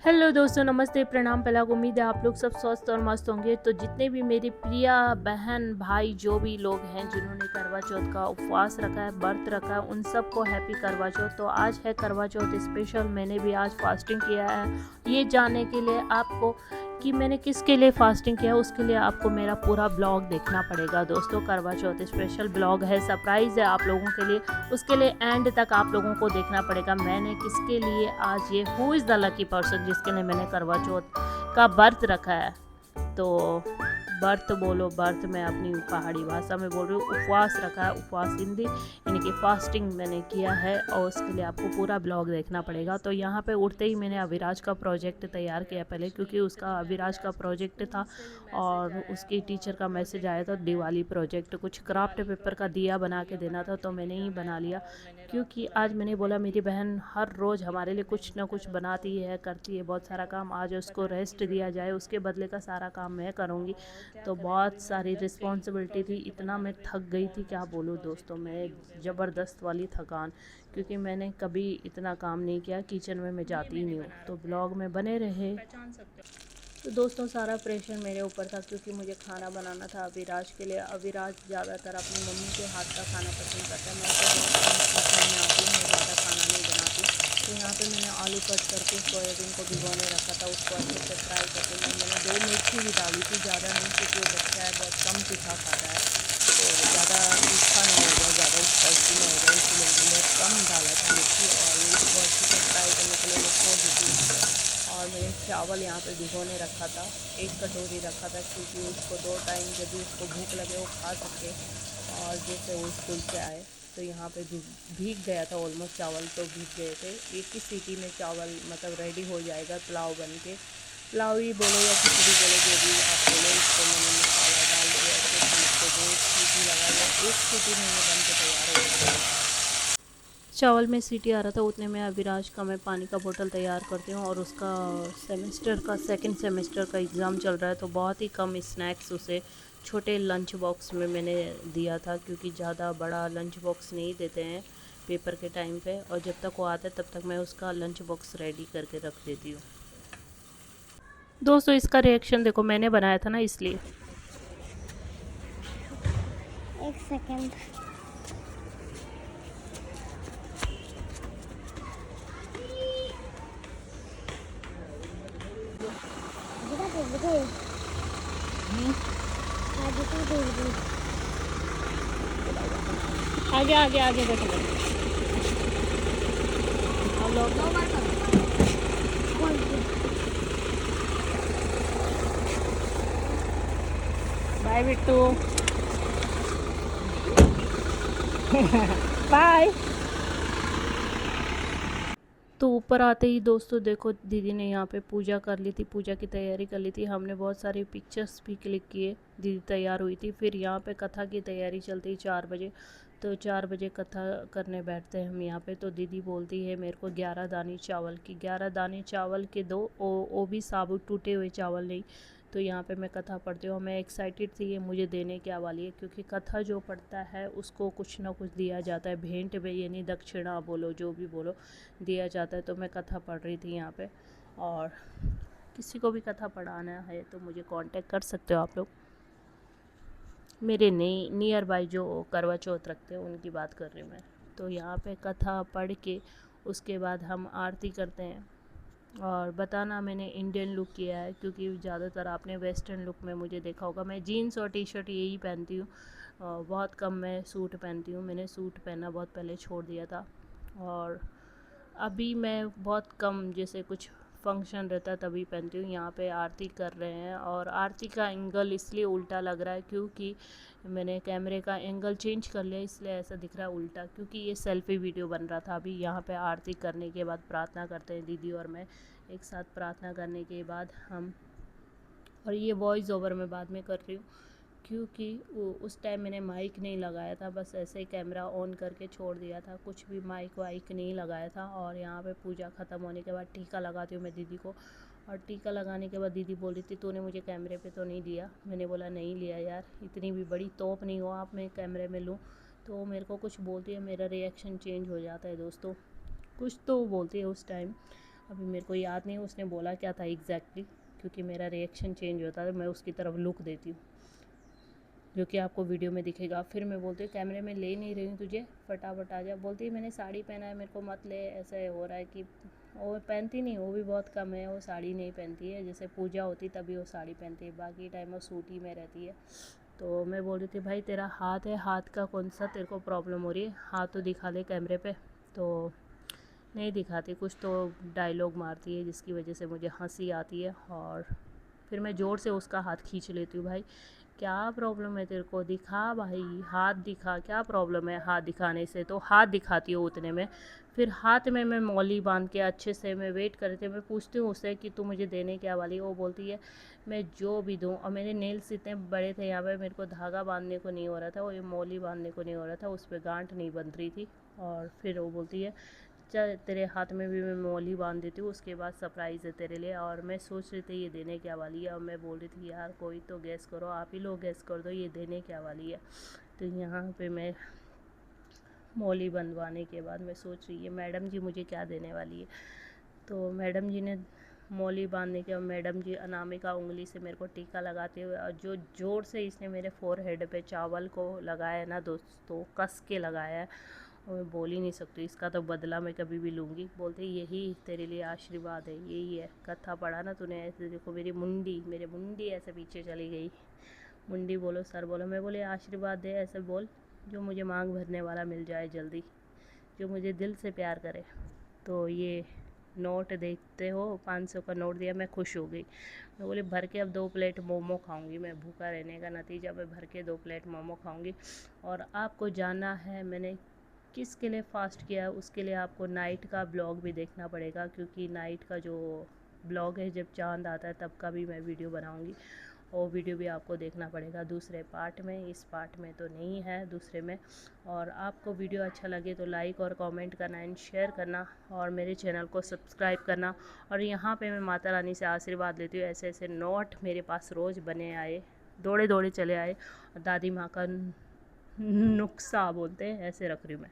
Hello दोस्तों, नमस्ते, प्रणाम, पहला उम्मीद है आप लोग सब स्वस्थ और मस्त होंगे। तो जितने भी मेरी प्रिय बहन भाई जो भी लोग हैं जिन्होंने करवा चौथ का उपवास रखा है, व्रत रखा है, उन सबको हैप्पी करवा चौथ। तो आज है करवा चौथ स्पेशल। मैंने भी आज फास्टिंग किया है। ये जानने के लिए आपको कि मैंने किसके लिए फास्टिंग किया, उसके लिए आपको मेरा पूरा ब्लॉग देखना पड़ेगा दोस्तों। करवा चौथ स्पेशल ब्लॉग है, सरप्राइज़ है आप लोगों के लिए। उसके लिए एंड तक आप लोगों को देखना पड़ेगा मैंने किसके लिए आज ये who is the lucky person जिसके लिए मैंने करवा चौथ का व्रत रखा है। तो व्रत बोलो, व्रत मैं अपनी पहाड़ी भाषा में बोल रही हूँ, उपवास रखा है, उपवास हिंदी यानी कि फास्टिंग मैंने किया है। और उसके लिए आपको पूरा ब्लॉग देखना पड़ेगा। तो यहाँ पे उठते ही मैंने अविराज का प्रोजेक्ट तैयार किया पहले, क्योंकि उसका अविराज का प्रोजेक्ट था और उसकी टीचर का मैसेज आया था दिवाली प्रोजेक्ट, कुछ क्राफ्ट पेपर का दिया बना के देना था। तो मैंने ही बना लिया, क्योंकि आज मैंने बोला मेरी बहन हर रोज़ हमारे लिए कुछ ना कुछ बनाती है, करती है बहुत सारा काम, आज उसको रेस्ट दिया जाए, उसके बदले का सारा काम मैं करूँगी। तो बहुत सारी रिस्पॉन्सिबिलिटी थी, इतना मैं थक गई थी क्या बोलूँ दोस्तों, मैं ज़बरदस्त वाली थकान, क्योंकि मैंने कभी इतना काम नहीं किया, किचन में मैं जाती ही नहीं हूँ। तो ब्लॉग में बने रहे। तो दोस्तों सारा प्रेशर मेरे ऊपर था, क्योंकि मुझे खाना बनाना था अविराज के लिए। अविराज ज़्यादातर अपनी मम्मी के हाथ का खाना पसंद करता है। मैं तो बहुत कम किचन में आती हूँ, मैं ज़्यादा खाना नहीं बनाती। तो यहाँ पे मैंने आलू कट करके सोयाबीन को भिगोने रखा था, उसको अच्छे से फ्राई करके मैंने 2 मिर्ची भी डाली थी, ज़्यादा नहीं, क्योंकि वो बच्चा है बहुत कम तीखा खाता है। तो ज़्यादा तीखा नहीं होगा, ज़्यादा स्पाइसी नहीं होगा, इसलिए मैंने कम डाला था मिर्ची। और इसको अच्छे से फ्राई करने के लिए मैं छोड़ दी थी इसको। और मैंने चावल यहाँ पे भिगोने रखा था, 1 कटोरी रखा था, क्योंकि उसको 2 टाइम जब भी उसको भूख लगे वो खा सके। और जैसे वो स्कूल से आए तो यहाँ पे भीग गया था ऑलमोस्ट, चावल तो भीग गए थे। एक ही सीटी में चावल मतलब रेडी हो जाएगा, पुलाव बन के, पुलाव ही बोलो या खिचड़ी बोलो, जो भी आप बोलो। इसको मैंने मसाला डाल के अच्छे से इसको 2 सीटी लगा लिया, 1 सीटी में बन के तैयार हो गया। चावल में सीटी आ रहा था उतने में अविराज का मैं पानी का बोतल तैयार करती हूँ, और उसका सेमेस्टर का सेकंड सेमेस्टर का एग्ज़ाम चल रहा है। तो बहुत ही कम स्नैक्स उसे छोटे लंच बॉक्स में मैंने दिया था, क्योंकि ज़्यादा बड़ा लंच बॉक्स नहीं देते हैं पेपर के टाइम पे। और जब तक वो आता है तब तक मैं उसका लंच बॉक्स रेडी करके रख देती हूँ। दोस्तों इसका रिएक्शन देखो, मैंने बनाया था ना इसलिए। एक सेकेंड। आगे आगे आगे बैठो हम लोग। Bye Bittu, bye. तो ऊपर आते ही दोस्तों देखो, दीदी ने यहाँ पे पूजा कर ली थी, पूजा की तैयारी कर ली थी। हमने बहुत सारे पिक्चर्स भी क्लिक किए, दीदी तैयार हुई थी। फिर यहाँ पे कथा की तैयारी चलती 4 बजे। तो 4 बजे कथा करने बैठते हैं हम यहाँ पे। तो दीदी बोलती है मेरे को 11 दाने चावल की, 11 दाने चावल के दो, वो भी साबुत टूटे हुए चावल नहीं। तो यहाँ पे मैं कथा पढ़ती हूँ, मैं एक्साइटेड थी ये मुझे देने क्या वाली है, क्योंकि कथा जो पढ़ता है उसको कुछ ना कुछ दिया जाता है भेंट में, यानी दक्षिणा बोलो जो भी बोलो, दिया जाता है। तो मैं कथा पढ़ रही थी यहाँ पे। और किसी को भी कथा पढ़ाना है तो मुझे कांटेक्ट कर सकते हो आप लोग। मेरे नियर बाई जो करवा चौथ रखते हैं उनकी बात कर रही हूँ मैं। तो यहाँ पे कथा पढ़ के उसके बाद हम आरती करते हैं। और बताना मैंने इंडियन लुक किया है, क्योंकि ज़्यादातर आपने वेस्टर्न लुक में मुझे देखा होगा, मैं जीन्स और टी शर्ट यही पहनती हूँ। बहुत कम मैं सूट पहनती हूँ, मैंने सूट पहनना बहुत पहले छोड़ दिया था। और अभी मैं बहुत कम, जैसे कुछ फंक्शन रहता है तभी पहनती हूँ। यहाँ पे आरती कर रहे हैं, और आरती का एंगल इसलिए उल्टा लग रहा है क्योंकि मैंने कैमरे का एंगल चेंज कर लिया, इसलिए ऐसा दिख रहा है उल्टा, क्योंकि ये सेल्फी वीडियो बन रहा था। अभी यहाँ पे आरती करने के बाद प्रार्थना करते हैं दीदी और मैं एक साथ। प्रार्थना करने के बाद हम, और ये वॉइस ओवर मैं बाद में कर रही हूँ, क्योंकि उस टाइम मैंने माइक नहीं लगाया था, बस ऐसे ही कैमरा ऑन करके छोड़ दिया था, कुछ भी माइक वाइक नहीं लगाया था। और यहाँ पे पूजा ख़त्म होने के बाद टीका लगाती हूँ मैं दीदी को। और टीका लगाने के बाद दीदी बोली थी तूने मुझे कैमरे पे तो नहीं दिया। मैंने बोला नहीं लिया यार, इतनी भी बड़ी तोप नहीं हो आप मैं कैमरे में लूँ। तो मेरे को कुछ बोलती है, मेरा रिएक्शन चेंज हो जाता है दोस्तों, कुछ तो बोलती है उस टाइम। अभी मेरे को याद नहीं उसने बोला क्या था एग्जैक्टली, क्योंकि मेरा रिएक्शन चेंज होता है, मैं उसकी तरफ लुक देती हूँ, जो कि आपको वीडियो में दिखेगा। फिर मैं बोलती हूँ कैमरे में ले नहीं रही हूँ तुझे, फटाफट आ जा। बोलती है मैंने साड़ी पहना है, मेरे को मत ले। ऐसा हो रहा है कि वो पहनती नहीं, वो भी बहुत कम है, वो साड़ी नहीं पहनती है। जैसे पूजा होती तभी वो साड़ी पहनती है, बाकी टाइम वो सूट ही में रहती है। तो मैं बोल रही थी भाई तेरा हाथ है, हाथ का कौन सा तेरे को प्रॉब्लम हो रही है, हाथ तो दिखा ले कैमरे पे। तो नहीं दिखाती, कुछ तो डायलॉग मारती है जिसकी वजह से मुझे हंसी आती है, और फिर मैं ज़ोर से उसका हाथ खींच लेती हूँ। भाई क्या प्रॉब्लम है तेरे को, दिखा भाई, हाथ दिखा, क्या प्रॉब्लम है हाथ दिखाने से। तो हाथ दिखाती हूँ उतने में। फिर हाथ में मैं मौली बांध के अच्छे से मैं वेट करती हूँ। मैं पूछती हूँ उससे कि तू मुझे देने क्या वाली। वो बोलती है मैं जो भी दूँ। और मेरे नेल्स इतने बड़े थे यहाँ पे, मेरे को धागा बांधने को नहीं हो रहा था, वो ये मौली बांधने को नहीं हो रहा था, उस पर गांठ नहीं बन रही थी। और फिर वो बोलती है चल तेरे हाथ में भी मैं मौली बांध देती हूँ, उसके बाद सरप्राइज़ है तेरे लिए। और मैं सोच रही थी ये देने क्या वाली है, और मैं बोल रही थी यार कोई तो गैस करो, आप ही लोग गैस कर दो ये देने क्या वाली है। तो यहाँ पे मैं मौली बंधवाने के बाद मैं सोच रही है मैडम जी मुझे क्या देने वाली है। तो मैडम जी ने मौली बांधने के बाद मैडम जी अनामिका उंगली से मेरे को टीका लगाते हुए, और जो ज़ोर से इसने मेरे फोरहेड पे चावल को लगाया है ना दोस्तों, कस के लगाया है, और मैं बोल ही नहीं सकती। इसका तो बदला मैं कभी भी लूँगी। बोलते यही तेरे लिए आशीर्वाद है, यही है। कथा पढ़ा ना तूने, ऐसे देखो मेरी मुंडी ऐसे पीछे चली गई। मुंडी बोलो सर बोलो, मैं बोले आशीर्वाद दे, ऐसे बोल जो मुझे मांग भरने वाला मिल जाए जल्दी, जो मुझे दिल से प्यार करे। तो ये नोट देखते हो, 500 का नोट दिया, मैं खुश हो गई। मैं बोली भर के अब 2 प्लेट मोमो खाऊंगी, मैं भूखा रहने का नतीजा मैं भर के 2 प्लेट मोमो खाऊंगी। और आपको जानना है मैंने किसके लिए फ़ास्ट किया है, उसके लिए आपको नाइट का ब्लॉग भी देखना पड़ेगा, क्योंकि नाइट का जो ब्लॉग है जब चांद आता है तब का भी मैं वीडियो बनाऊंगी। और वीडियो भी आपको देखना पड़ेगा दूसरे पार्ट में, इस पार्ट में तो नहीं है, दूसरे में। और आपको वीडियो अच्छा लगे तो लाइक और कमेंट करना एंड शेयर करना, और मेरे चैनल को सब्सक्राइब करना। और यहाँ पे मैं माता रानी से आशीर्वाद लेती हूँ, ऐसे ऐसे नोट मेरे पास रोज़ बने आए, दौड़े दौड़े चले आए। और दादी माँ का नुस्खा बोलते हैं, ऐसे रख रही हूँ मैं।